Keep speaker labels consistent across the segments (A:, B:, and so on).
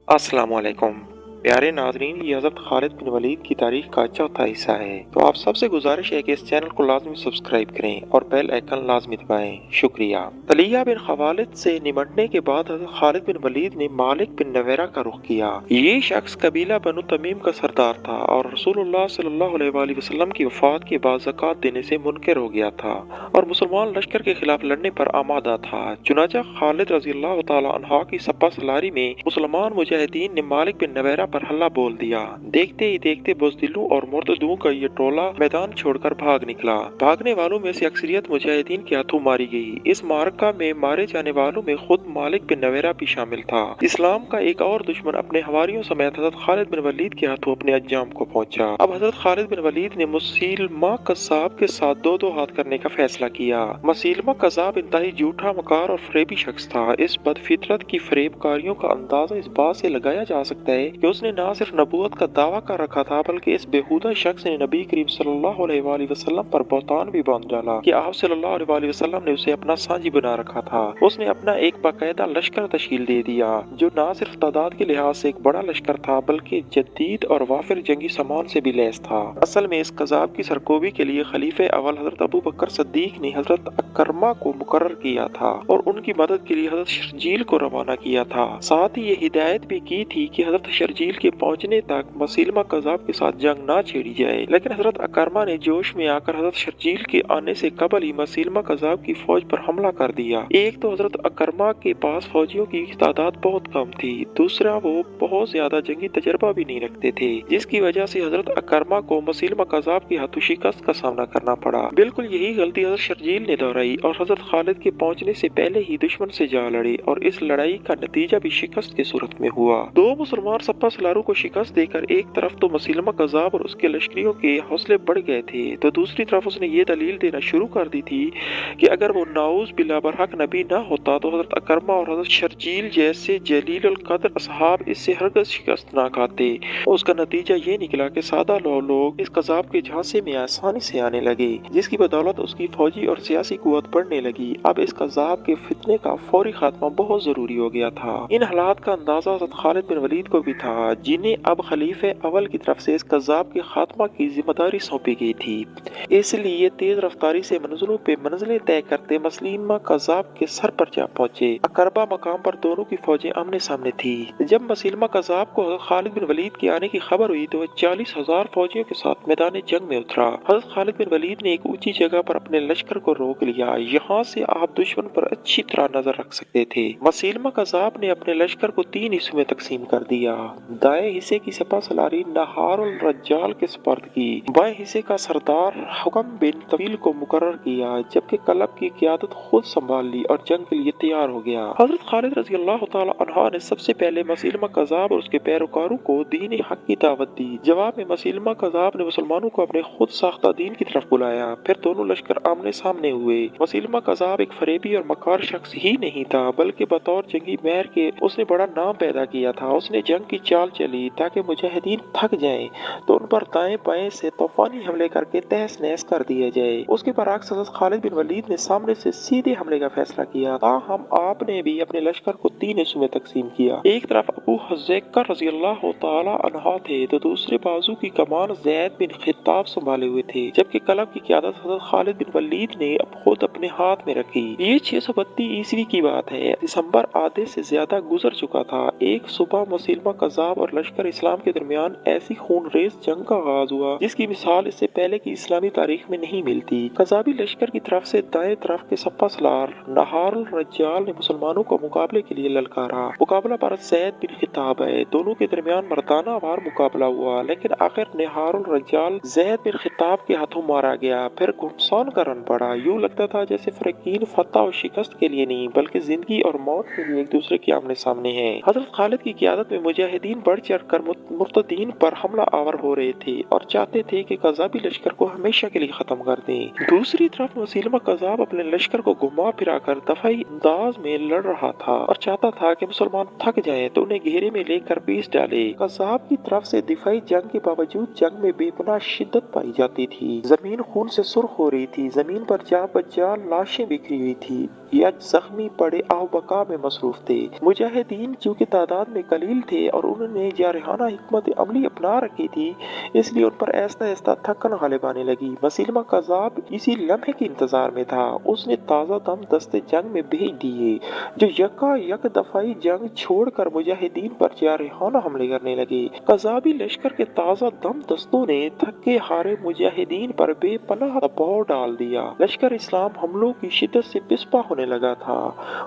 A: अस्सलाम वालेकुम। प्यारे नाज़रीन, ये हज़रत खालिद बिन वलीद की तारीख का चौथा हिस्सा है। तो आप सबसे गुजारिश है कि इस चैनल को लाजमी सब्सक्राइब करें और बेल आइकन लाजमी दबाएं। शुक्रिया। तलिया बिन खवालिद से निमटने के बाद हज़रत खालिद बिन वलीद ने मालिक बिन नवेरा का रुख किया। ये शख्स कबीला बनु तमीम का सरदार था और रसूलुल्लाह सल्लल्लाहु अलैहि वसल्लम की वफात के बाद ज़कात देने से मुनकर हो गया था और मुसलमान लश्कर के खिलाफ लड़ने पर आमादा था। चुनाचा खालिद रज़ियल्लाहु ताला अन्हा की सपा सलारी में मुसलमान मुजाहिदीन ने मालिक बिन नवेरा पर हल्ला बोल दिया। देखते ही देखते बुज़दिलों और मुर्तदों का ये टोला मैदान छोड़कर भाग निकला। भागने वालों में से अक्सरियत मुजाहिदीन के हाथों मारी गई। इस मारका में मारे जाने वालों में खुद मालिक बिन नवेरा भी शामिल था। इस्लाम का एक और दुश्मन अपने हवारियों समेत हज़रत खालिद बिन वलीद के हाथों अपने अंजाम को पहुंचा। अब हज़रत खालिद बिन वलीद ने मुसीलमा कज़्ज़ाब के साथ दो दो हाथ करने का फैसला किया। मुसीलमा कज़्ज़ाब इंतहाई झूठा, मकार और फरेबी शख्स था। इस बदफितरत की फरेबकारियों का अंदाजा इस बात से लगाया जा सकता है कि उसने न सिर्फ नबूवत का दावा कर रखा था, बल्कि इस बेहुदा शख्स ने नबी करीम सल्लल्लाहु अलैहि वसल्लम पर बहतान भी बांध डाला कि आप सल्लल्लाहु अलैहि वसल्लम ने उसे अपना साझी बना रखा था। उसने अपना एक बाकायदा लश्कर तश्कील दे दिया जो न सिर्फ तादाद के लिहाज से एक बड़ा लश्कर था, बल्कि जदीद और वाफिर जंगी सामान से भी लैस था। असल में इस कज़ाब की सरकोबी के लिए खलीफे अव्वल हजरत अबू बकर सिद्दीक ने हजरत अकरमा को मुकर्रर किया था और उनकी मदद के लिए हजरत शर्जील को रवाना किया था। साथ ही ये हिदायत भी की थी कि हजरत शर्जील के पहुंचने तक मुसीलमा कज़ाब के साथ जंग ना छेड़ी जाए, लेकिन हजरत अकरमा ने जोश में आकर हजरत शर्जील के आने से कबल ही मुसीलमा कज़ाब की फौज पर हमला कर दिया। एक तो हजरत अकरमा के पास फौजियों की तादाद बहुत कम थी, दूसरा वो बहुत ज्यादा जंगी तजर्बा भी नहीं रखते थे, जिसकी वजह से हजरत अकरमा को मुसीलमा कज़ाब की हाथों शिकस्त का सामना करना पड़ा। बिल्कुल यही गलती हजरत शर्जील ने दोहराई और हजरत खालिद के पहुंचने से पहले ही दुश्मन से जा लड़े और इस लड़ाई का नतीजा भी शिकस्त की सूरत में हुआ। दो मुसलमान सपा सलारों को शिकस्त देकर एक तरफ तो मुसीलमा कज़ाब और उसके लश्करियों के हौसले बढ़ गए थे, तो दूसरी तरफ उसने ये दलील देना शुरू कर दी थी कि अगर वो नाउज बिला बरहक नबी न होता तो हजरत अकरमा और हजरत शर्जील जैसे जलील अल कद्र असहाब इससे हरगज शिकस्त ना खाते। उसका नतीजा ये निकला कि सादा लोग इस कज़ाब के झांसे में आसानी से आने लगे, जिसकी बदौलत उसकी फौजी और सियासी कुव्वत बढ़ने लगी। अब इस कज़ाब के फितने का फौरी खात्मा बहुत जरूरी हो गया था। इन हालात का अंदाजा हज़रत खालिद बिन वलीद को भी था, जिन्हें अब खलीफे अव्वल की तरफ से इस कज़ाब के खात्मा की जिम्मेदारी सौंपी गई थी। इसलिए तेज रफ्तारी से मंजिलों पे मंजिलें तय करते मुसलमा कज़ाब के सर पर जा पहुंचे। अकरबा मकाम पर दोनों की फौजें आमने सामने थी। जब मुसलमा कज़ाब को हज़रत खालिद बिन वलीद के आने की खबर हुई तो वह 40,000 फौजियों के साथ मैदान जंग में उतरा। हज़रत खालिद बिन वलीद ने एक ऊंची जगह पर अपने लश्कर को रोक लिया। यहाँ से आप दुश्मन पर अच्छी तरह नजर रख सकते थे। मुसलमा कज़ाब ने अपने लश्कर को 3 हिस्सों में तकसीम कर दिया। दाएं हिस्से की सपा सलारी नहारुल रज्जाल के सुपर्द की, बाएं हिस्से का सरदार हुकम बिन तवील को मुकर्रर किया, जबकि कलब की क़यादत खुद संभाल ली और जंग के लिए तैयार हो गया। हजरत खालिद रज़ियल्लाहु ताला अन्हा ने सबसे पहले मुसलमा कज़ाब और उसके पैरोकारों को दीन हक की दावत दी। जवाब में मुसलमा कज़ाब ने मुसलमानों को अपने खुद साख्ता दीन की तरफ बुलाया। फिर दोनों लश्कर आमने सामने हुए। मुसलमा कज़ाब एक फरेबी और मकार शख्स ही नहीं था, बल्कि बतौर जंगी महर के उसने बड़ा नाम पैदा किया था। उसने जंग की चाल चली ताकि मुजाहिदीन थक जाएं तो उन पर दाएं बाएं से तूफानी हमले करके तहस नहस कर दिया जाए। उसके बरअक्स हज़रत खालिद बिन वलीद ने सामने से सीधे हमले का फैसला किया। ताहम आपने भी अपने लश्कर को 3 हिस्सों में तकसीम किया। एक तरफ अबू हुज़ैका रज़ियल्लाहु ताला अन्हा थे तो दूसरे बाजू की कमान ज़ैद बिन खित्ताब संभाले हुए थे, जबकि कलब की क़यादत हज़रत खालिद बिन वलीद ने अब खुद अपने हाथ में रखी। ये 632 ईस्वी की बात है। दिसंबर आधे से ज्यादा गुजर चुका था। एक सुबह मुसलमा कज़ाब और लश्कर इस्लाम के दरमियान ऐसी खूनरेज़ जंग का आगाज हुआ जिसकी मिसाल इससे पहले की इस्लामी तारीख में नहीं मिलती। कज़ाबी लश्कर की तरफ से दाएं तरफ के सपा सलार नहारुल रज्जाल ने मुसलमानों को मुकाबले के लिए ललकारा। मुकाबला भारत ज़ैद बिन खित्ताब है। दोनों के दरमियान मर्दाना वार मुकाबला हुआ, लेकिन आखिर नहारुल रज्जाल ज़ैद बिन खित्ताब के हाथों मारा गया। फिर घुमसान का रन पड़ा। यूं लगता था जैसे फरीकीन फतह और शिकस्त के लिए नहीं, बल्कि जिंदगी और मौत के लिए एक दूसरे के आमने सामने हैं। हजरत खालिद की क़यादत में मुजाहिदीन बढ़ चढ़ कर मुर्तदीन पर हमला आवर हो रहे थे और चाहते थे कि कज़ाबी लश्कर को हमेशा के लिए खत्म कर दें। दूसरी तरफ मुसैलमा कज़ाब अपने लश्कर को घुमा फिरा कर दफाई अंदाज में लड़ रहा था और चाहता था कि मुसलमान थक जाएं तो उन्हें घेरे में लेकर पीस डाले। कज़ाब की तरफ से दिफाई जंग के बावजूद जंग में बेपनाह शिद्दत पाई जाती थी। जमीन खून से सुर्ख हो रही थी, जमीन पर जा बजा लाशें बिखरी हुई थी या जख्मी पड़े आओ बका में मसरूफ थे। मुजाहिदीन चूंकि तादाद में कलील थे और उन्होंने जारहाना हिकमत अमली अपना रखी थी, इसलिए उन पर ऐसा ऐसा थकन गालिब आने लगी। मुसैलमा कज़ाब इसी लम्हे के इंतजार में था। उसने ताज़ा दम दस्ते जंग में भेज दिए जो यक दफाई जंग छोड़कर मुजाहिदीन पर जारहाना हमले करने लगे। कज़ाबी लश्कर के ताज़ा दम दस्तों ने थके हारे मुजाहिदीन पर बेपनाह दबाव डाल दिया। लश्कर इस्लाम हमलों की शिद्दत से पिस्पा होने लगा था।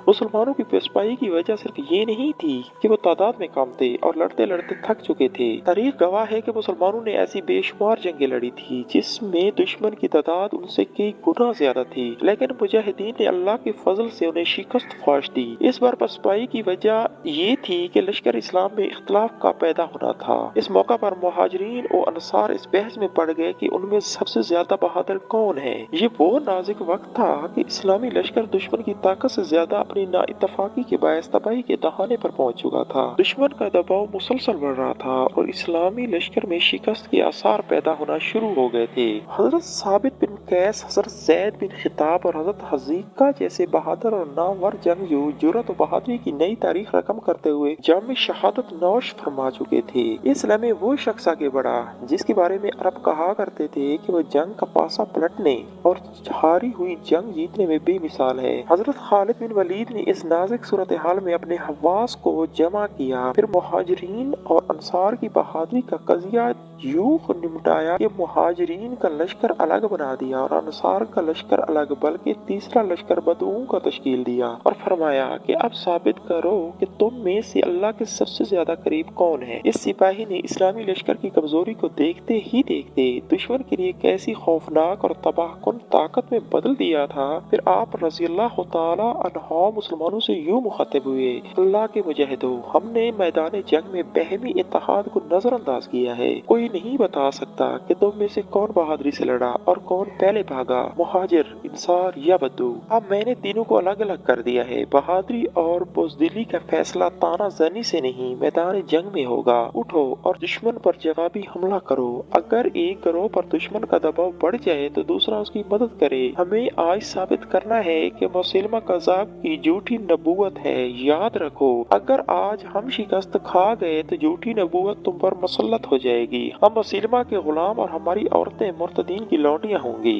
A: मुसलमानों की पिस्पाई की वजह सिर्फ ये नहीं थी कि वो तादाद में कम थे और लड़ते लड़ते थक चुके थे। तारीख गवाह है कि मुसलमानों ने ऐसी बेशुमार जंगें लड़ी थी जिसमें दुश्मन की तादाद उनसे कई गुना ज्यादा थी, लेकिन मुजाहिदीन ने अल्लाह के फजल से उन्हें शिकस्त फाश दी। इस बार पिस्पाई की वजह ये थी कि लश्कर इस्लाम में इख्तलाफ का पैदा होना था। इस मौका पर मुहाजिरीन और अंसार इस बहस में पड़ गए कि उनमें सबसे ज्यादा बहादुर कौन है। ये वो नाजुक वक्त था कि इस्लामी लश्कर दुश्मन की ताकत से ज्यादा अपनी नाइतफाकी के बायस तबाही के दहाने पर पहुंच चुका था। दुश्मन का दबाव मुसलसल बढ़ रहा था और इस्लामी लश्कर में शिकस्त के आसार पैदा होना शुरू हो गए थे। हजरत साबित बिन कैस, हजरत जैद बिन खिताब और हजरत हजीका जैसे बहादुर और नामवर जंगजू जुर्रत और बहादुरी की नई तारीख रकम करते हुए जाम शहादत नौश फरमा चुके थे। इस लम्हे वो शख्स आगे बढ़ा जिसके बारे में अरब कहा करते थे कि वो जंग का पासा पलटने और हारी हुई जंग जीतने में बेमिसाल है। हजरत खालिद बिन वलीद ने इस नाजुक सूरत हाल में अपने हवास को जमा किया, फिर मुहाजिरीन और अंसार की बहादुरी का कजिया यूं निपटाया कि मुहाजिरीन का लश्कर अलग बना दिया और अंसार का लश्कर अलग, बल्कि तीसरा लश्कर बदऊं का तश्कील दिया और फरमाया कि अब साबित करो कि तुम में से अल्लाह के सबसे ज्यादा करीब कौन है। इस सिपाही ने इस्लामी लश्कर की कमजोरी को देखते ही देखते दुश्मन के लिए कैसी खौफनाक और तबाहकुन ताकत में बदल दिया था। फिर आप रज़ियल्लाहु ताला अन्हु मुसलमानों से यूं मुखातिब हुए, अल्लाह के मुजाहिदो, हमने मैदान जंग में बहमी इत्तेहाद को नजरअंदाज किया है। कोई नहीं बता सकता कि तुम में से कौन बहादुरी से लड़ा और कौन पहले भागा, मुहाजिर, इंसार या बद्दू। अब मैंने तीनों को अलग अलग कर दिया है। बहादुरी और बुज़दिली का फैसला ताना ज़नी से नहीं, मैदान जंग में होगा। उठो और दुश्मन पर जवाबी हमला करो। अगर एक गिरोह पर दुश्मन का दबाव बढ़ जाए तो दूसरा उसकी मदद करे। हमें आज साबित करना है कि मुसैलमा कज़ाब की झूठी नबूवत है। याद रखो, अगर आज हम शिकस्त खा गए तो झूठी नबूवत तुम पर मुसल्लत हो जाएगी। हम मुसैलमा के गुलाम और हमारी औरतें मुर्तदीन की लौंडियां होंगी।